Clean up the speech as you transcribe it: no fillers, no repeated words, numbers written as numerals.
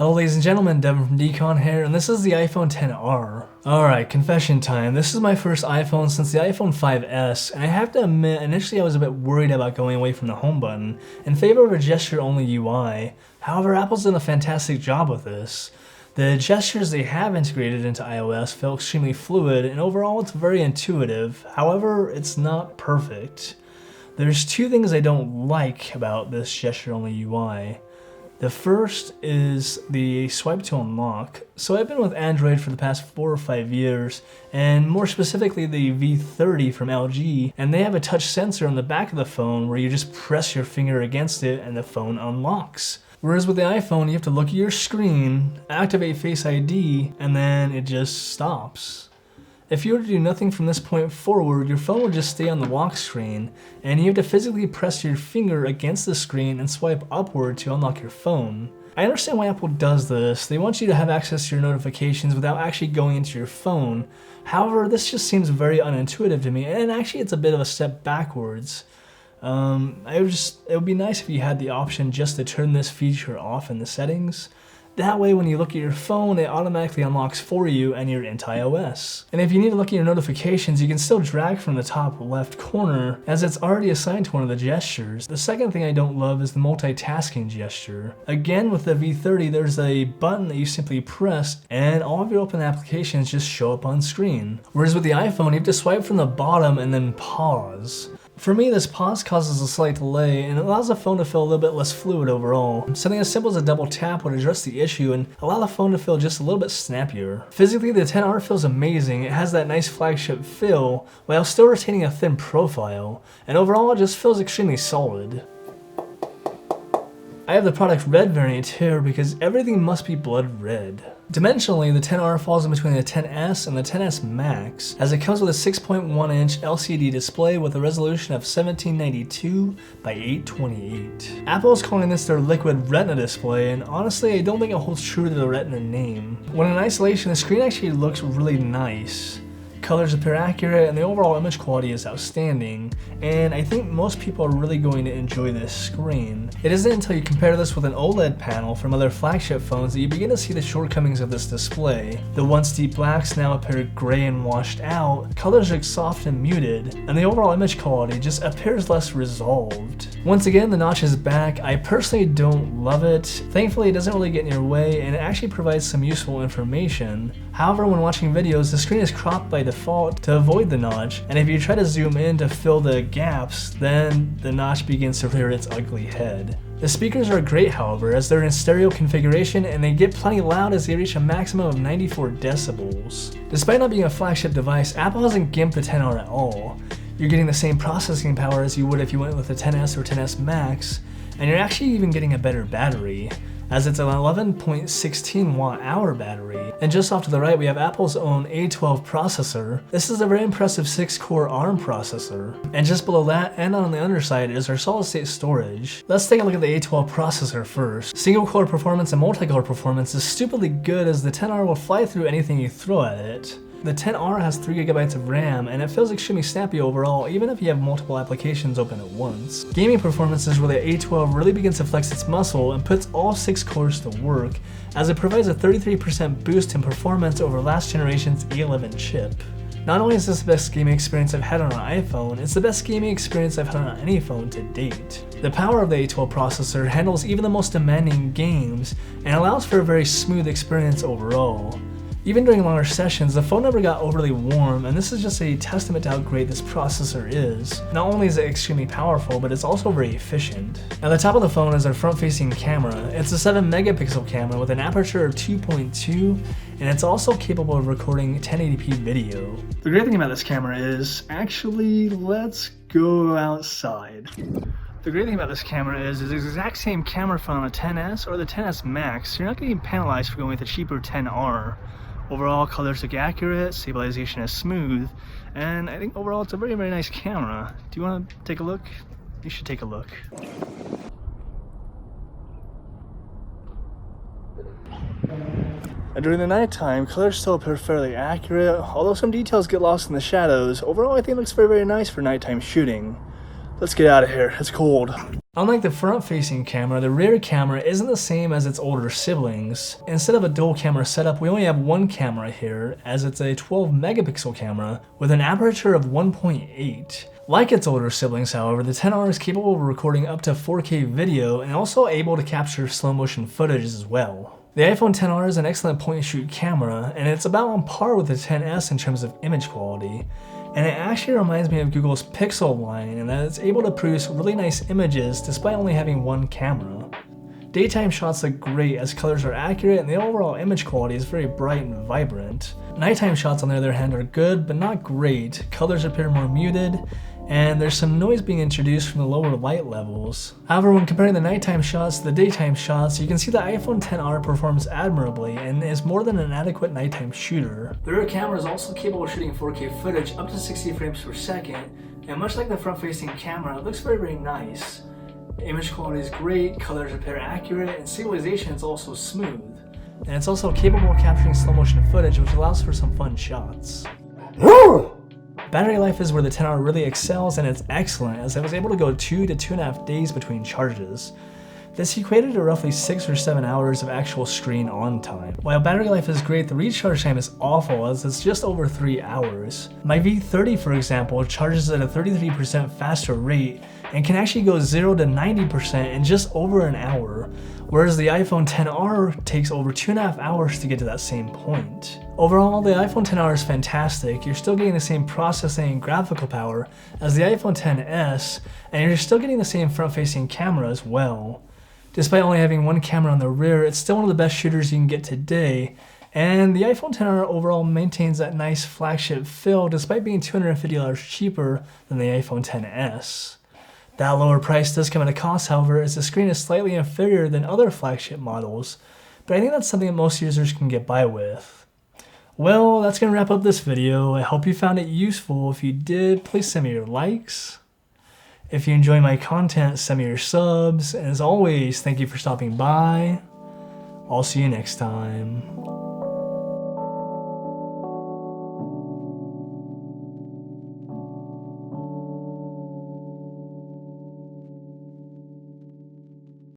Hello ladies and gentlemen, Devin from DCON here, and this is the iPhone XR. Alright, confession time. This is my first iPhone since the iPhone 5S, and I have to admit, initially I was a bit worried about going away from the home button in favor of a gesture-only UI. However, Apple's done a fantastic job with this. The gestures they have integrated into iOS feel extremely fluid, and overall it's very intuitive. However, it's not perfect. There's two things I don't like about this gesture-only UI. The first is the swipe to unlock. So I've been with Android for the past 4 or 5 years, and more specifically the V30 from LG, and they have a touch sensor on the back of the phone where you just press your finger against it and the phone unlocks. Whereas with the iPhone, you have to look at your screen, activate Face ID, and then it just stops. If you were to do nothing from this point forward, your phone will just stay on the lock screen, and you have to physically press your finger against the screen and swipe upward to unlock your phone. I understand why Apple does this. They want you to have access to your notifications without actually going into your phone. However, this just seems very unintuitive to me, and actually it's a bit of a step backwards. It would be nice if you had the option just to turn this feature off in the settings. That way when you look at your phone, it automatically unlocks for you and you're into iOS. And if you need to look at your notifications, you can still drag from the top left corner as it's already assigned to one of the gestures. The second thing I don't love is the multitasking gesture. Again, with the V30, there's a button that you simply press and all of your open applications just show up on screen. Whereas with the iPhone, you have to swipe from the bottom and then pause. For me, this pause causes a slight delay and it allows the phone to feel a little bit less fluid overall. Something as simple as a double tap would address the issue and allow the phone to feel just a little bit snappier. Physically, the XR feels amazing. It has that nice flagship feel while still retaining a thin profile, and overall it just feels extremely solid. I have the product red variant here because everything must be blood red. Dimensionally, the XR falls in between the XS and the XS Max, as it comes with a 6.1-inch LCD display with a resolution of 1792 by 828. Apple is calling this their liquid retina display, and honestly I don't think it holds true to the retina name. When in isolation, the screen actually looks really nice. Colors appear accurate and the overall image quality is outstanding, and I think most people are really going to enjoy this screen. It isn't until you compare this with an OLED panel from other flagship phones that you begin to see the shortcomings of this display. The once deep blacks now appear gray and washed out, colors look soft and muted, and the overall image quality just appears less resolved. Once again, the notch is back. I personally don't love it. Thankfully, it doesn't really get in your way and it actually provides some useful information. However, when watching videos, the screen is cropped by default to avoid the notch, and if you try to zoom in to fill the gaps, then the notch begins to rear its ugly head. The speakers are great, however, as they're in stereo configuration and they get plenty loud as they reach a maximum of 94 decibels. Despite not being a flagship device, Apple hasn't gimped the XR at all. You're getting the same processing power as you would if you went with the XS or XS Max, and you're actually even getting a better battery, as it's an 11.16 watt-hour battery. And just off to the right, we have Apple's own A12 processor. This is a very impressive 6-core ARM processor. And just below that, and on the underside, is our solid-state storage. Let's take a look at the A12 processor first. Single-core performance and multi-core performance is stupidly good, as the XR will fly through anything you throw at it. The XR has 3 GB of RAM, and it feels extremely snappy overall, even if you have multiple applications open at once. Gaming performance is where the A12 really begins to flex its muscle and puts all 6 cores to work, as it provides a 33% boost in performance over last generation's A11 chip. Not only is this the best gaming experience I've had on an iPhone, it's the best gaming experience I've had on any phone to date. The power of the A12 processor handles even the most demanding games, and allows for a very smooth experience overall. Even during longer sessions, the phone never got overly warm, and this is just a testament to how great this processor is. Not only is it extremely powerful, but it's also very efficient. At the top of the phone is our front-facing camera. It's a 7-megapixel camera with an aperture of 2.2, and it's also capable of recording 1080p video. The great thing about this camera is, actually, let's go outside. The great thing about this camera is it's the exact same camera phone on a XS or the XS Max, so you're not getting penalized for going with a cheaper XR. Overall, colors look accurate, stabilization is smooth, and I think overall it's a very, very nice camera. Do you want to take a look? You should take a look. And during the nighttime, colors still appear fairly accurate, although some details get lost in the shadows. Overall, I think it looks very, very nice for nighttime shooting. Let's get out of here, it's cold. Unlike the front-facing camera, the rear camera isn't the same as its older siblings. Instead of a dual camera setup, we only have one camera here, as it's a 12 megapixel camera with an aperture of 1.8. Like its older siblings, however, the XR is capable of recording up to 4K video and also able to capture slow motion footage as well. The iPhone XR is an excellent point-and-shoot camera, and it's about on par with the XS in terms of image quality. And it actually reminds me of Google's Pixel line in that it's able to produce really nice images despite only having one camera. Daytime shots look great as colors are accurate and the overall image quality is very bright and vibrant. Nighttime shots on the other hand are good but not great, colors appear more muted, and there's some noise being introduced from the lower light levels. However, when comparing the nighttime shots to the daytime shots, you can see the iPhone XR performs admirably and is more than an adequate nighttime shooter. The rear camera is also capable of shooting 4K footage up to 60 frames per second, and much like the front-facing camera, it looks very nice. The image quality is great, colors appear accurate, and stabilization is also smooth. And it's also capable of capturing slow motion footage, which allows for some fun shots. Battery life is where the XR really excels, and it's excellent as I was able to go 2 to 2.5 days between charges. This equated to roughly 6 or 7 hours of actual screen on time. While battery life is great, the recharge time is awful as it's just over 3 hours. My V30, for example, charges at a 33% faster rate and can actually go 0 to 90% in just over an hour, whereas the iPhone XR takes over 2.5 hours to get to that same point. Overall, the iPhone XR is fantastic. You're still getting the same processing and graphical power as the iPhone XS, and you're still getting the same front-facing camera as well. Despite only having one camera on the rear, it's still one of the best shooters you can get today, and the iPhone XR overall maintains that nice flagship feel despite being $250 cheaper than the iPhone XS. That lower price does come at a cost, however, as the screen is slightly inferior than other flagship models, but I think that's something that most users can get by with. Well, that's going to wrap up this video. I hope you found it useful. If you did, please send me your likes. If you enjoy my content, send me your subs. And as always, thank you for stopping by. I'll see you next time.